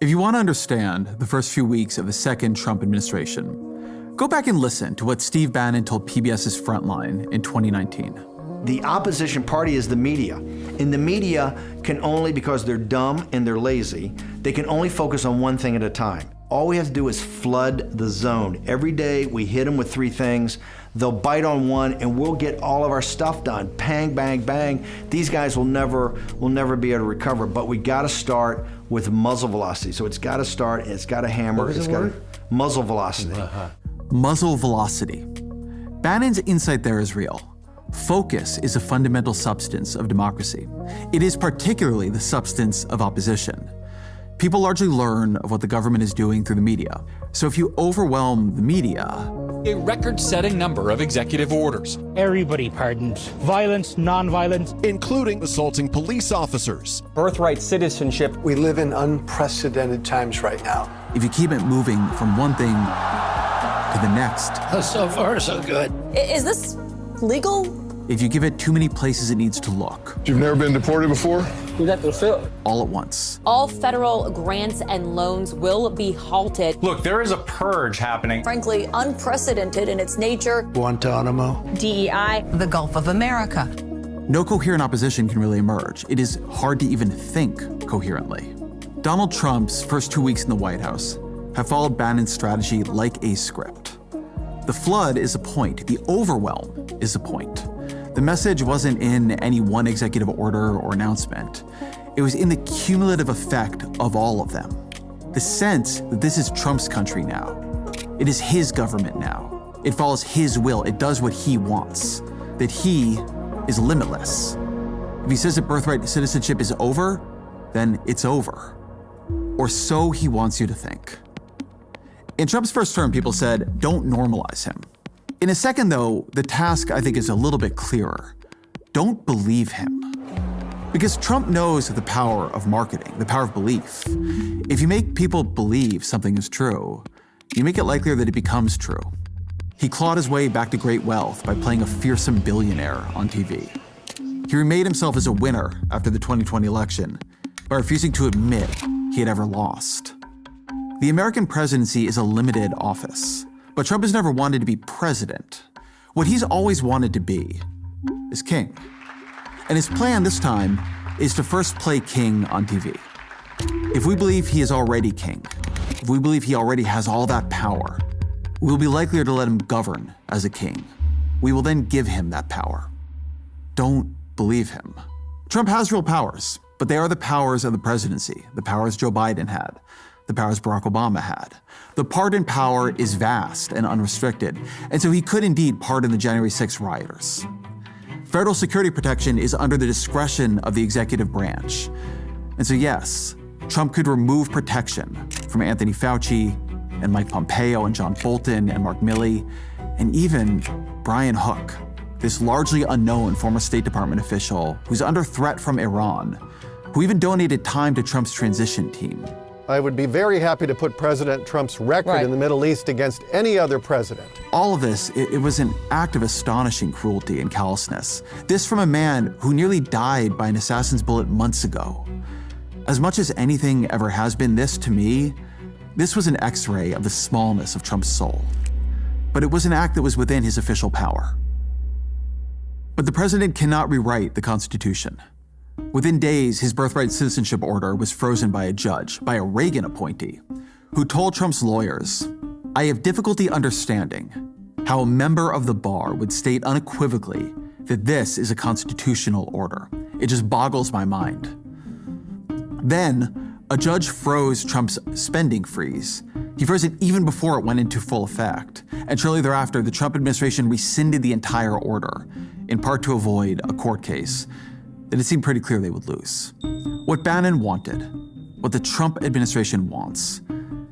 If you want to understand the first few weeks of the second Trump administration, go back and listen to what Steve Bannon told PBS's Frontline in 2019. The opposition party is the media. And the media can only, because they're dumb and they're lazy, they can only focus on one thing at a time. All we have to do is flood the zone. Every day we hit them with 3 things. They'll bite on one and we'll get all of our stuff done. Bang, bang, bang. These guys will never be able to recover, but we gotta start with muzzle velocity. So it's gotta start, it's gotta hammer, it's gotta, muzzle velocity. Muzzle velocity. Bannon's insight there is real. Focus is a fundamental substance of democracy. It is particularly the substance of opposition. People largely learn of what the government is doing through the media. So if you overwhelm the media, a record-setting number of executive orders. Everybody pardoned. Violence, non-violence. Including assaulting police officers. Birthright citizenship. We live in unprecedented times right now. If you keep it moving from one thing to the next. So far, so good. Is this legal? If you give it too many places it needs to look. You've never been deported before? We got the film. All at once. All federal grants and loans will be halted. Look, there is a purge happening. Frankly, unprecedented in its nature. Guantanamo. DEI. The Gulf of America. No coherent opposition can really emerge. It is hard to even think coherently. Donald Trump's first 2 weeks in the White House have followed Bannon's strategy like a script. The flood is a point. The overwhelm is a point. The message wasn't in any one executive order or announcement. It was in the cumulative effect of all of them. The sense that this is Trump's country now. It is his government now. It follows his will. It does what he wants. That he is limitless. If he says that birthright citizenship is over, then it's over. Or so he wants you to think. In Trump's first term, people said, don't normalize him. In a second, though, the task, I think, is a little bit clearer. Don't believe him. Because Trump knows the power of marketing, the power of belief. If you make people believe something is true, you make it likelier that it becomes true. He clawed his way back to great wealth by playing a fearsome billionaire on TV. He remade himself as a winner after the 2020 election by refusing to admit he had ever lost. The American presidency is a limited office. But Trump has never wanted to be president. What he's always wanted to be is king. And his plan this time is to first play king on TV. If we believe he is already king, if we believe he already has all that power, we will be likelier to let him govern as a king. We will then give him that power. Don't believe him. Trump has real powers, but they are the powers of the presidency, the powers Joe Biden had, the powers Barack Obama had. The pardon power is vast and unrestricted, and so he could indeed pardon the January 6th rioters. Federal security protection is under the discretion of the executive branch. And so yes, Trump could remove protection from Anthony Fauci and Mike Pompeo and John Bolton and Mark Milley, and even Brian Hook, this largely unknown former State Department official who's under threat from Iran, who even donated time to Trump's transition team. I would be very happy to put President Trump's record in the Middle East against any other president. All of this, it was an act of astonishing cruelty and callousness. This from a man who nearly died by an assassin's bullet months ago. As much as anything ever has been, this, to me, this was an X-ray of the smallness of Trump's soul. But it was an act that was within his official power. But the president cannot rewrite the Constitution. Within days, his birthright citizenship order was frozen by a judge, by a Reagan appointee, who told Trump's lawyers, "I have difficulty understanding how a member of the bar would state unequivocally that this is a constitutional order. It just boggles my mind." Then, a judge froze Trump's spending freeze. He froze it even before it went into full effect. And shortly thereafter, the Trump administration rescinded the entire order, in part to avoid a court case that it seemed pretty clear they would lose. What Bannon wanted, what the Trump administration wants,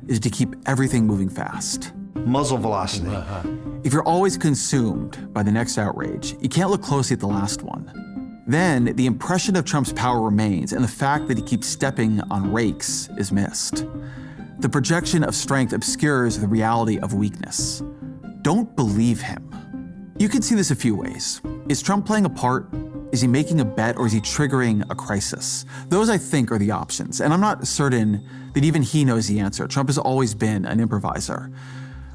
is to keep everything moving fast. Muzzle velocity. If you're always consumed by the next outrage, you can't look closely at the last one. Then the impression of Trump's power remains, and the fact that he keeps stepping on rakes is missed. The projection of strength obscures the reality of weakness. Don't believe him. You can see this a few ways. Is Trump playing a part? Is he making a bet or is he triggering a crisis? Those, I think, are the options. And I'm not certain that even he knows the answer. Trump has always been an improviser.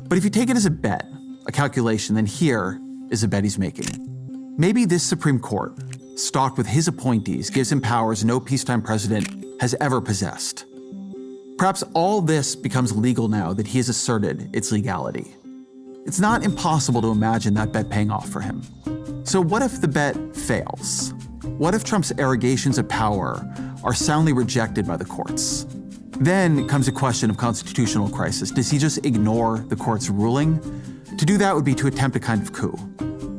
But if you take it as a bet, a calculation, then here is a bet he's making. Maybe this Supreme Court, stocked with his appointees, gives him powers no peacetime president has ever possessed. Perhaps all this becomes legal now that he has asserted its legality. It's not impossible to imagine that bet paying off for him. So what if the bet fails? What if Trump's arrogations of power are soundly rejected by the courts? Then comes a question of constitutional crisis. Does he just ignore the court's ruling? To do that would be to attempt a kind of coup.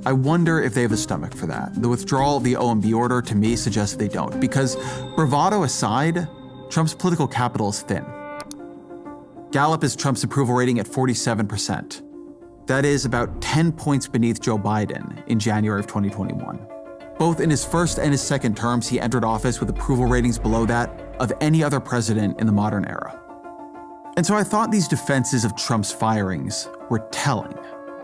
I wonder if they have the stomach for that. The withdrawal of the OMB order, to me, suggests they don't, because bravado aside, Trump's political capital is thin. Gallup has Trump's approval rating at 47%. That is about 10 points beneath Joe Biden in January of 2021. Both in his first and his second terms, he entered office with approval ratings below that of any other president in the modern era. And so I thought these defenses of Trump's firings were telling.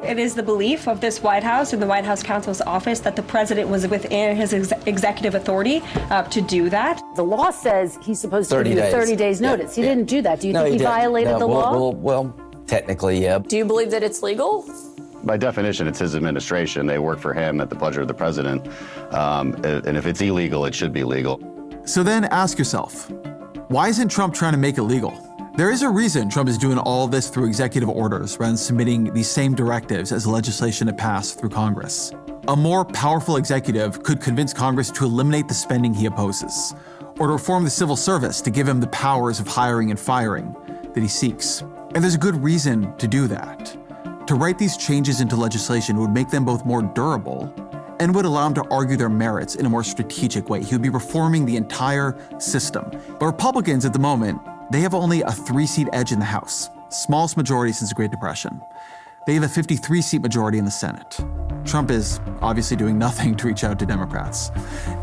It is the belief of this White House and the White House counsel's office that the president was within his executive authority to do that. The law says he's supposed to give you 30 days notice. He didn't do that. Do you think he violated the law? Well, technically, yeah. Do you believe that it's legal? By definition, it's his administration. They work for him at the pleasure of the president. And if it's illegal, it should be legal. So then ask yourself, why isn't Trump trying to make it legal? There is a reason Trump is doing all this through executive orders rather than submitting these same directives as legislation to pass through Congress. A more powerful executive could convince Congress to eliminate the spending he opposes, or to reform the civil service to give him the powers of hiring and firing that he seeks. And there's a good reason to do that. To write these changes into legislation would make them both more durable and would allow him to argue their merits in a more strategic way. He would be reforming the entire system. But Republicans at the moment, they have only a 3-seat edge in the House, smallest majority since the Great Depression. They have a 53-seat majority in the Senate. Trump is obviously doing nothing to reach out to Democrats.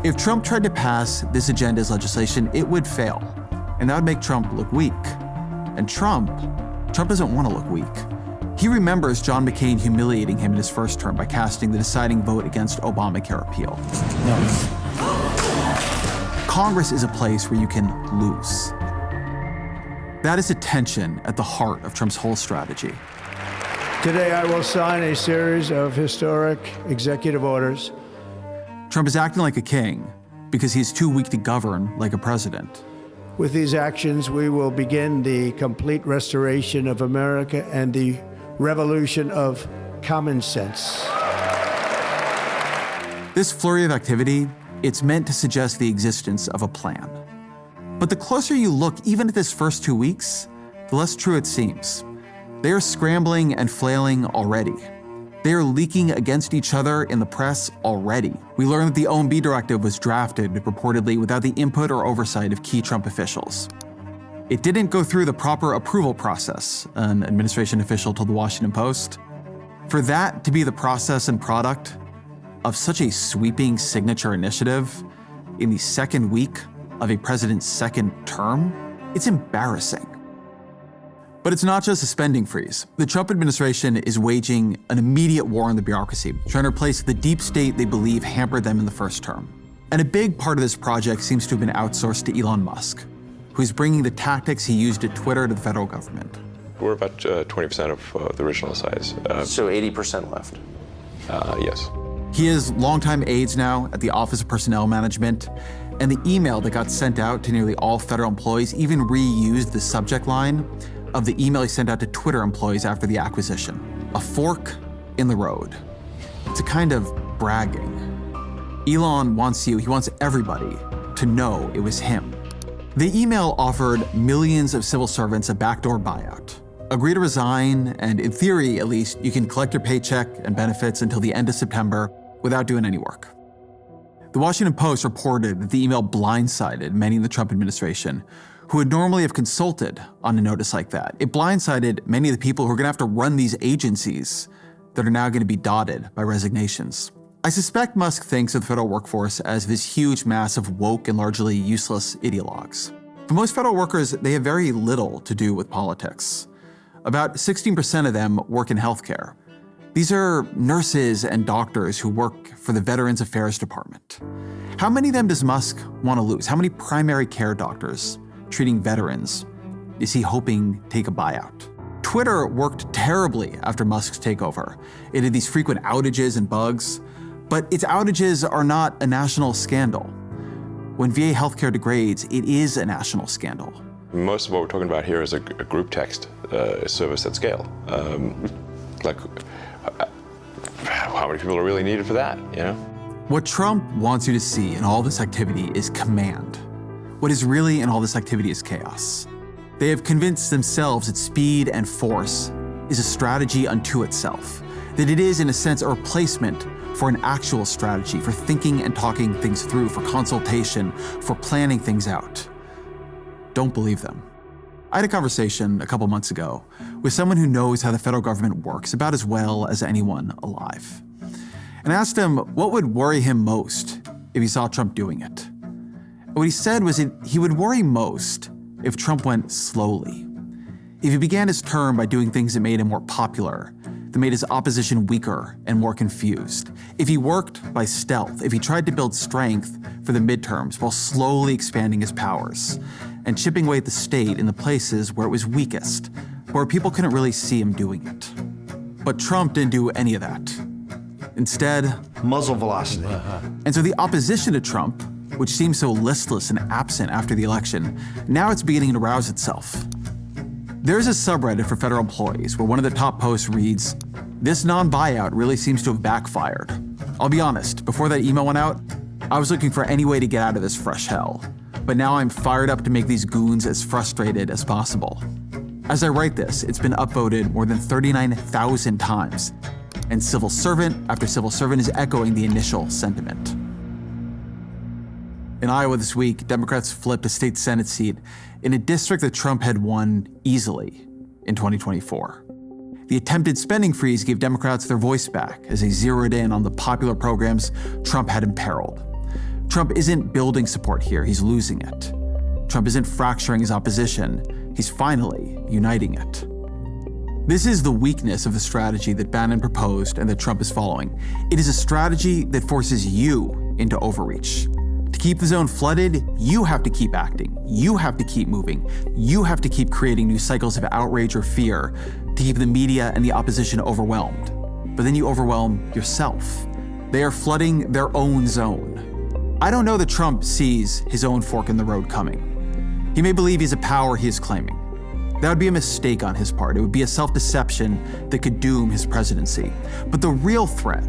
If Trump tried to pass this agenda as legislation, it would fail. And that would make Trump look weak. And Trump doesn't want to look weak. He remembers John McCain humiliating him in his first term by casting the deciding vote against Obamacare repeal. Congress is a place where you can lose. That is a tension at the heart of Trump's whole strategy. Today, I will sign a series of historic executive orders. Trump is acting like a king because he's too weak to govern like a president. With these actions, we will begin the complete restoration of America and the revolution of common sense. This flurry of activity, it's meant to suggest the existence of a plan. But the closer you look, even at this first 2 weeks, the less true it seems. They are scrambling and flailing already. They are leaking against each other in the press already. We learned that the OMB directive was drafted reportedly without the input or oversight of key Trump officials. It didn't go through the proper approval process, an administration official told the Washington Post. For that to be the process and product of such a sweeping signature initiative in the second week of a president's second term, it's embarrassing. But it's not just a spending freeze. The Trump administration is waging an immediate war on the bureaucracy, trying to replace the deep state they believe hampered them in the first term. And a big part of this project seems to have been outsourced to Elon Musk, who's bringing the tactics he used at Twitter to the federal government. We're about 20% of the original size. So 80% left? Yes. He has longtime aides now at the Office of Personnel Management, and the email that got sent out to nearly all federal employees even reused the subject line of the email he sent out to Twitter employees after the acquisition. A fork in the road. It's a kind of bragging. Elon wants he wants everybody to know it was him. The email offered millions of civil servants a backdoor buyout. Agree to resign, and in theory, at least, you can collect your paycheck and benefits until the end of September without doing any work. The Washington Post reported that the email blindsided many in the Trump administration who would normally have consulted on a notice like that. It blindsided many of the people who are going to have to run these agencies that are now going to be dotted by resignations. I suspect Musk thinks of the federal workforce as this huge mass of woke and largely useless ideologues. For most federal workers, they have very little to do with politics. About 16% of them work in healthcare. These are nurses and doctors who work for the Veterans Affairs Department. How many of them does Musk want to lose? How many primary care doctors treating veterans is he hoping take a buyout? Twitter worked terribly after Musk's takeover. It had these frequent outages and bugs, but its outages are not a national scandal. When VA healthcare degrades, it is a national scandal. Most of what we're talking about here is a group text service at scale. How many people are really needed for that, you know? What Trump wants you to see in all this activity is command. What is really in all this activity is chaos. They have convinced themselves that speed and force is a strategy unto itself, that it is, in a sense, a replacement for an actual strategy, for thinking and talking things through, for consultation, for planning things out. Don't believe them. I had a conversation a couple months ago with someone who knows how the federal government works about as well as anyone alive. And I asked him what would worry him most if he saw Trump doing it. And what he said was that he would worry most if Trump went slowly. If he began his term by doing things that made him more popular, that made his opposition weaker and more confused. If he worked by stealth, if he tried to build strength for the midterms while slowly expanding his powers and chipping away at the state in the places where it was weakest, where people couldn't really see him doing it. But Trump didn't do any of that. Instead, muzzle velocity. And so the opposition to Trump, which seemed so listless and absent after the election, now it's beginning to rouse itself. There's a subreddit for federal employees where one of the top posts reads, "This non-buyout really seems to have backfired. I'll be honest, before that email went out, I was looking for any way to get out of this fresh hell. But now I'm fired up to make these goons as frustrated as possible." As I write this, it's been upvoted more than 39,000 times, and civil servant after civil servant is echoing the initial sentiment. In Iowa this week, Democrats flipped a state Senate seat in a district that Trump had won easily in 2024. The attempted spending freeze gave Democrats their voice back as they zeroed in on the popular programs Trump had imperiled. Trump isn't building support here, he's losing it. Trump isn't fracturing his opposition, he's finally uniting it. This is the weakness of the strategy that Bannon proposed and that Trump is following. It is a strategy that forces you into overreach. To keep the zone flooded, you have to keep acting. You have to keep moving. You have to keep creating new cycles of outrage or fear to keep the media and the opposition overwhelmed. But then you overwhelm yourself. They are flooding their own zone. I don't know that Trump sees his own fork in the road coming. He may believe he's a power he is claiming. That would be a mistake on his part. It would be a self-deception that could doom his presidency. But the real threat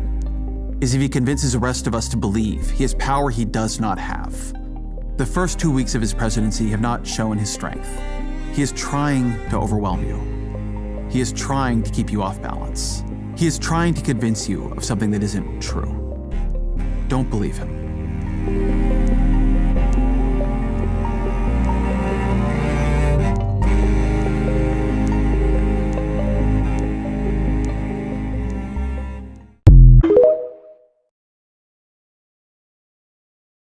is if he convinces the rest of us to believe he has power he does not have. The first 2 weeks of his presidency have not shown his strength. He is trying to overwhelm you. He is trying to keep you off balance. He is trying to convince you of something that isn't true. Don't believe him.